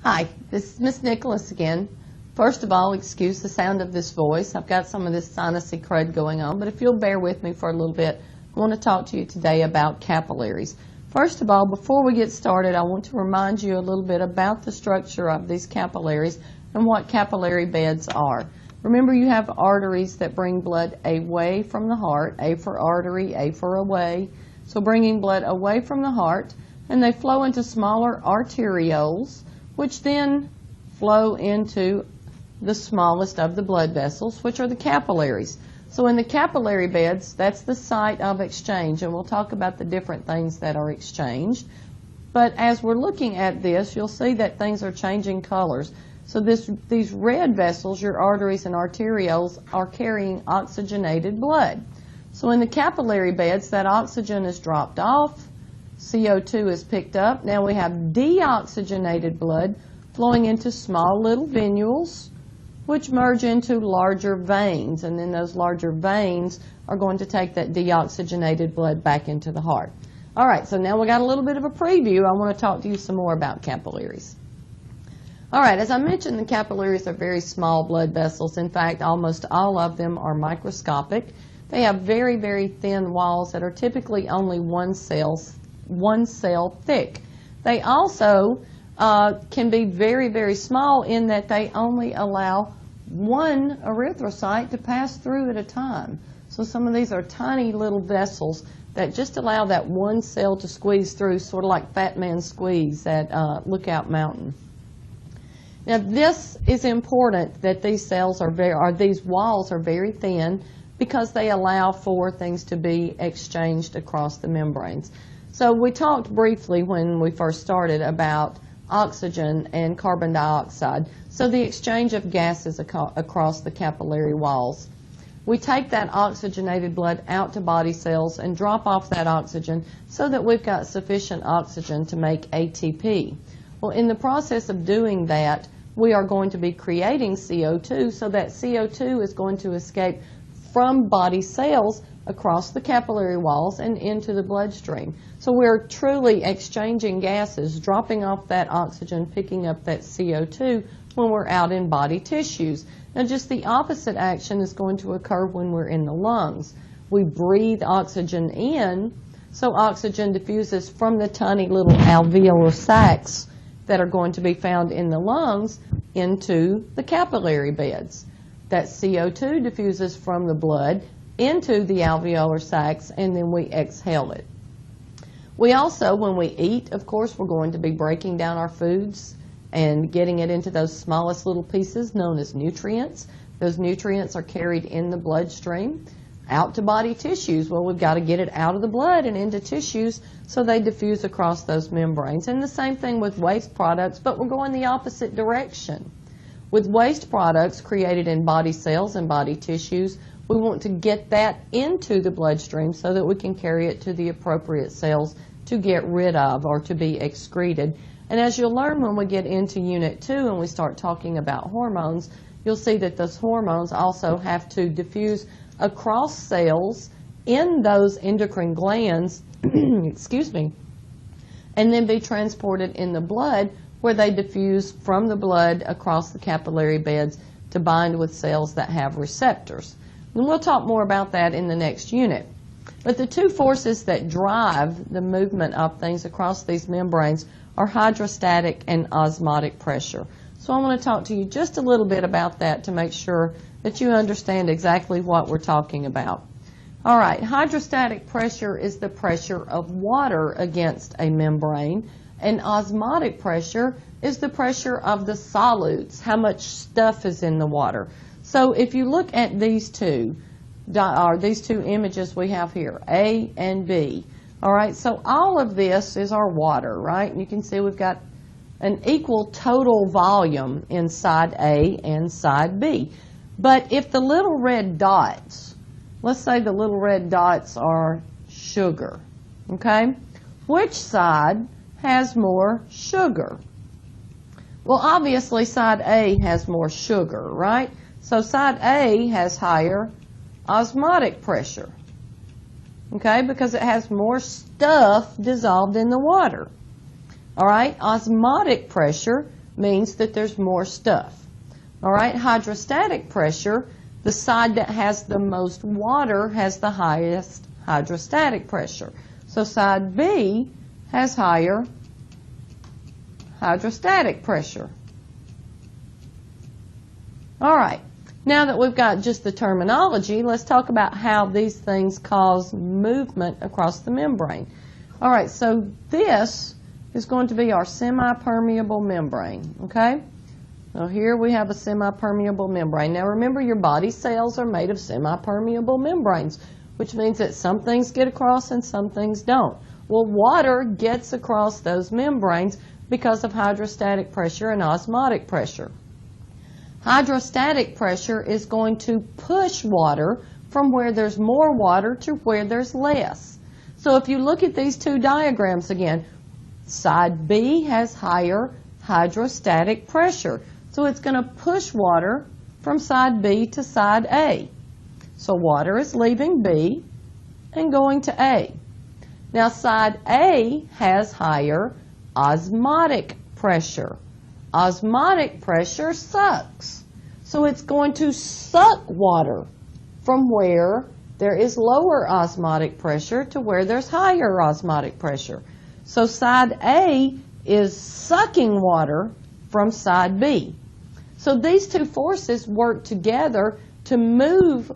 Hi, this is Miss Nicholas again. First of all, excuse the sound of this voice. I've got some of this sinusy crud going on, but if you'll bear with me for a little bit, I want to talk to you today about capillaries. First of all, before we get started, I want to remind you a little bit about the structure of these capillaries and what capillary beds are. Remember, you have arteries that bring blood away from the heart, A for artery, A for away. So bringing blood away from the heart, and they flow into smaller arterioles, which then flow into the smallest of the blood vessels, which are the capillaries. So in the capillary beds, that's the site of exchange, and we'll talk about the different things that are exchanged. But as we're looking at this, you'll see that things are changing colors. So these red vessels, your arteries and arterioles, are carrying oxygenated blood. So in the capillary beds, that oxygen is dropped off, CO2 is picked up. Now we have deoxygenated blood flowing into small little venules, which merge into larger veins, and then those larger veins are going to take that deoxygenated blood back into the heart. All right, so now we got a little bit of a preview. I want to talk to you some more about capillaries. All right, as I mentioned, the capillaries are very small blood vessels. In fact, almost all of them are microscopic. They have very, very thin walls that are typically only one cell thick. They also can be very, very small in that they only allow one erythrocyte to pass through at a time. So some of these are tiny little vessels that just allow that one cell to squeeze through, sort of like Fat Man Squeeze at Lookout Mountain. Now this is important that these these walls are very thin because they allow for things to be exchanged across the membranes. So we talked briefly when we first started about oxygen and carbon dioxide. So the exchange of gases across the capillary walls. We take that oxygenated blood out to body cells and drop off that oxygen so that we've got sufficient oxygen to make ATP. Well, in the process of doing that, we are going to be creating CO2, so that CO2 is going to escape from body cells across the capillary walls and into the bloodstream. So we're truly exchanging gases, dropping off that oxygen, picking up that CO2 when we're out in body tissues. Now just the opposite action is going to occur when we're in the lungs. We breathe oxygen in, so oxygen diffuses from the tiny little alveolar sacs that are going to be found in the lungs into the capillary beds. That CO2 diffuses from the blood into the alveolar sacs, and then we exhale it. We also, when we eat, of course, we're going to be breaking down our foods and getting it into those smallest little pieces known as nutrients. Those nutrients are carried in the bloodstream out to body tissues. Well, we've got to get it out of the blood and into tissues so they diffuse across those membranes. And the same thing with waste products, but we're going the opposite direction. With waste products created in body cells and body tissues, we want to get that into the bloodstream so that we can carry it to the appropriate cells to get rid of or to be excreted. And as you'll learn when we get into Unit 2 and we start talking about hormones, you'll see that those hormones also have to diffuse across cells in those endocrine glands, excuse me, and then be transported in the blood where they diffuse from the blood across the capillary beds to bind with cells that have receptors. And we'll talk more about that in the next unit. But the two forces that drive the movement of things across these membranes are hydrostatic and osmotic pressure. So I want to talk to you just a little bit about that to make sure that you understand exactly what we're talking about. All right, hydrostatic pressure is the pressure of water against a membrane, and osmotic pressure is the pressure of the solutes, how much stuff is in the water. So if you look at these two images we have here, A and B, all right, so all of this is our water, right? And you can see we've got an equal total volume in side A and side B. But if the little red dots, let's say the little red dots are sugar, okay? Which side has more sugar? Well, obviously side A has more sugar, right? So side A has higher osmotic pressure, okay, because it has more stuff dissolved in the water. All right, osmotic pressure means that there's more stuff. All right, hydrostatic pressure, the side that has the most water has the highest hydrostatic pressure. So side B has higher hydrostatic pressure. All right, now that we've got just the terminology, let's talk about how these things cause movement across the membrane. All right, so this is going to be our semi-permeable membrane, okay? Now here we have a semi-permeable membrane. Now remember, your body cells are made of semi-permeable membranes, which means that some things get across and some things don't. Well, water gets across those membranes because of hydrostatic pressure and osmotic pressure. Hydrostatic pressure is going to push water from where there's more water to where there's less. So if you look at these two diagrams again, side B has higher hydrostatic pressure. So it's going to push water from side B to side A. So water is leaving B and going to A. Now side A has higher osmotic pressure. Osmotic pressure sucks. So it's going to suck water from where there is lower osmotic pressure to where there's higher osmotic pressure. So side A is sucking water from side B. So these two forces work together to move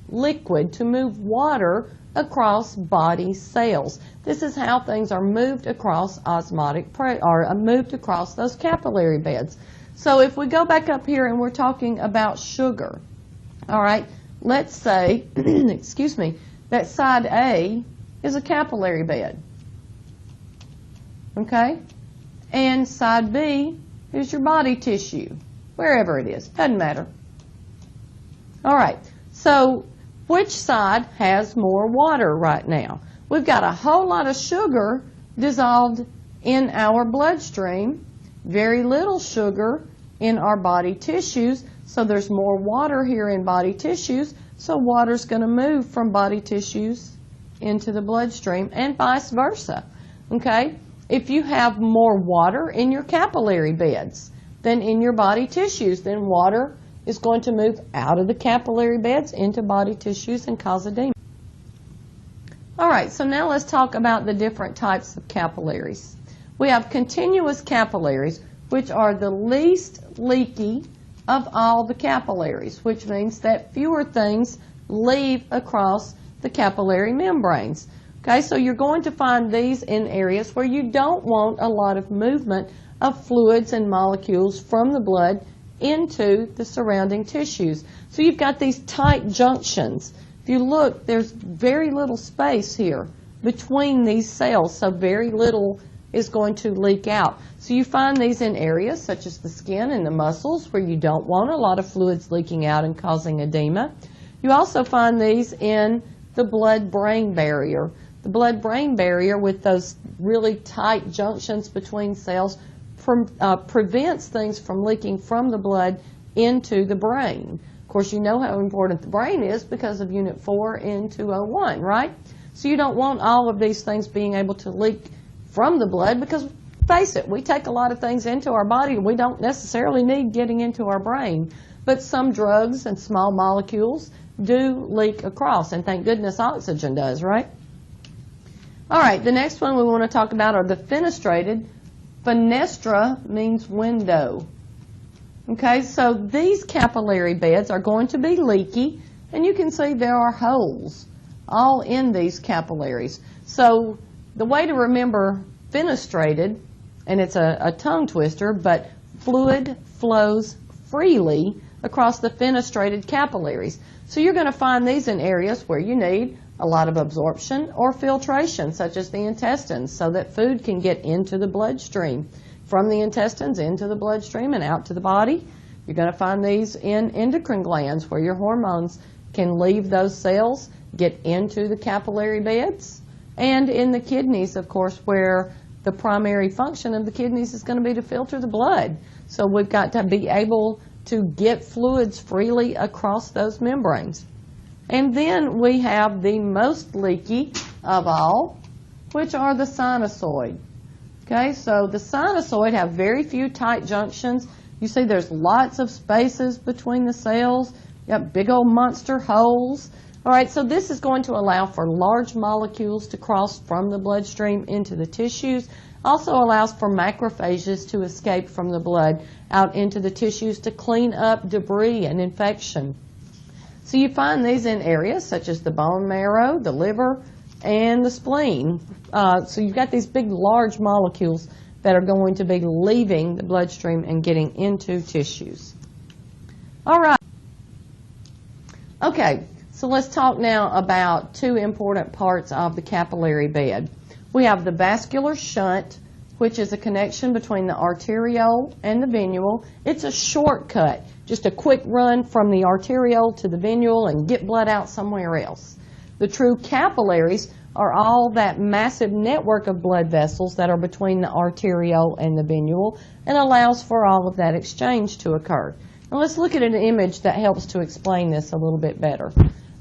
liquid, to move water across body cells. This is how things are moved across osmotic pressure, or moved across those capillary beds. So if we go back up here and we're talking about sugar, all right, let's say, excuse me, that side A is a capillary bed, okay, and side B is your body tissue, wherever it is, doesn't matter. All right, so which side has more water right now? We've got a whole lot of sugar dissolved in our bloodstream, very little sugar in our body tissues, so there's more water here in body tissues, so water's going to move from body tissues into the bloodstream and vice versa, okay? If you have more water in your capillary beds than in your body tissues, then water is going to move out of the capillary beds into body tissues and cause edema. All right, so now let's talk about the different types of capillaries. We have continuous capillaries, which are the least leaky of all the capillaries, which means that fewer things leave across the capillary membranes. Okay, so you're going to find these in areas where you don't want a lot of movement of fluids and molecules from the blood into the surrounding tissues. So you've got these tight junctions. If you look, there's very little space here between these cells, so very little is going to leak out. So you find these in areas such as the skin and the muscles where you don't want a lot of fluids leaking out and causing edema. You also find these in the blood-brain barrier. The blood-brain barrier, with those really tight junctions between cells, prevents things from leaking from the blood into the brain. Of course, you know how important the brain is because of Unit 4 in 201, right? So you don't want all of these things being able to leak from the blood because, face it, we take a lot of things into our body we don't necessarily need getting into our brain. But some drugs and small molecules do leak across, and thank goodness oxygen does, right? All right, the next one we want to talk about are the fenestrated. Fenestra means window. Okay, so these capillary beds are going to be leaky, and you can see there are holes all in these capillaries. So the way to remember fenestrated, and it's a tongue twister, but fluid flows freely across the fenestrated capillaries. So you're going to find these in areas where you need a lot of absorption or filtration, such as the intestines, so that food can get into the bloodstream. From the intestines into the bloodstream and out to the body. You're going to find these in endocrine glands where your hormones can leave those cells, get into the capillary beds, and in the kidneys, of course, where the primary function of the kidneys is going to be to filter the blood. So we've got to be able to get fluids freely across those membranes. And then we have the most leaky of all, which are the sinusoid. Okay, so the sinusoid have very few tight junctions. You see there's lots of spaces between the cells. You have big old monster holes. All right, so this is going to allow for large molecules to cross from the bloodstream into the tissues. Also allows for macrophages to escape from the blood out into the tissues to clean up debris and infection. So you find these in areas such as the bone marrow, the liver, and the spleen. So you've got these big, large molecules that are going to be leaving the bloodstream and getting into tissues. All right. Okay, so let's talk now about two important parts of the capillary bed. We have the vascular shunt, which is a connection between the arteriole and the venule. It's a shortcut, just a quick run from the arteriole to the venule and get blood out somewhere else. The true capillaries are all that massive network of blood vessels that are between the arteriole and the venule and allows for all of that exchange to occur. Now let's look at an image that helps to explain this a little bit better.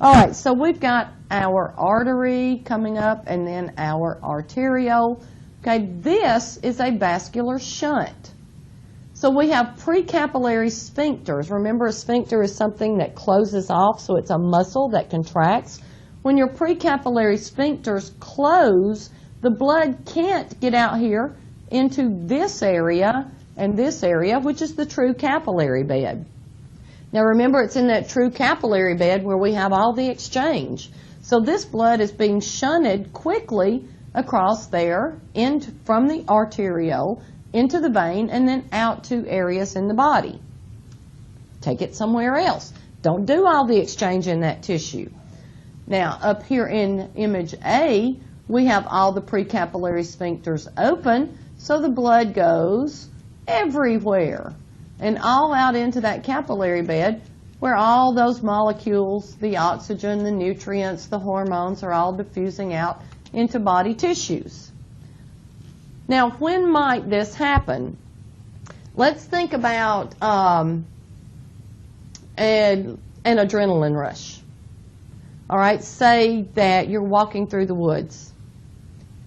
All right, so we've got our artery coming up and then our arteriole. Okay, this is a vascular shunt. So we have precapillary sphincters. Remember, a sphincter is something that closes off, so it's a muscle that contracts. When your precapillary sphincters close, the blood can't get out here into this area and this area, which is the true capillary bed. Now remember, it's in that true capillary bed where we have all the exchange. So this blood is being shunted quickly across there from the arteriole into the vein and then out to areas in the body. Take it somewhere else. Don't do all the exchange in that tissue. Now up here in image A, we have all the precapillary sphincters open, so the blood goes everywhere and all out into that capillary bed where all those molecules, the oxygen, the nutrients, the hormones are all diffusing out into body tissues. Now, when might this happen? Let's think about an adrenaline rush. All right, say that you're walking through the woods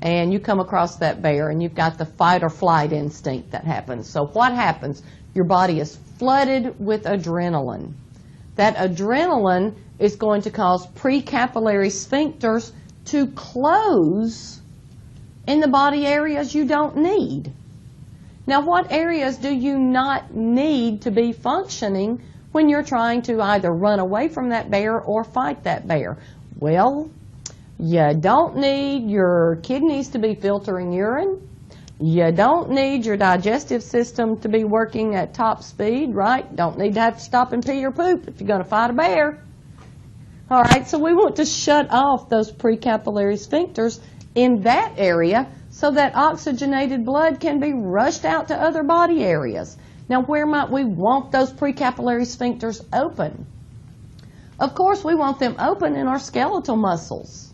and you come across that bear and you've got the fight or flight instinct that happens. So what happens? Your body is flooded with adrenaline. That adrenaline is going to cause precapillary sphincters to close in the body areas you don't need. Now, what areas do you not need to be functioning when you're trying to either run away from that bear or fight that bear? Well, you don't need your kidneys to be filtering urine. You don't need your digestive system to be working at top speed, right? Don't need to have to stop and pee or poop if you're going to fight a bear. All right, so we want to shut off those precapillary sphincters in that area so that oxygenated blood can be rushed out to other body areas. Now, where might we want those precapillary sphincters open? Of course, we want them open in our skeletal muscles,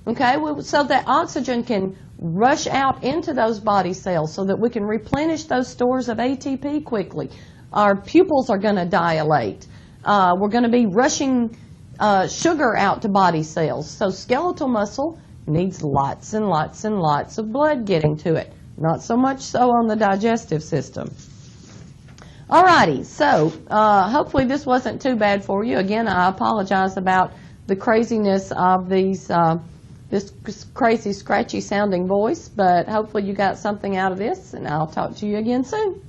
okay, so that oxygen can rush out into those body cells so that we can replenish those stores of ATP quickly. Our pupils are going to dilate. We're going to be rushing sugar out to body cells. So skeletal muscle needs lots and lots and lots of blood getting to it. Not so much so on the digestive system. Alrighty, so hopefully this wasn't too bad for you. Again, I apologize about the craziness of these this crazy, scratchy sounding voice, but hopefully you got something out of this, and I'll talk to you again soon.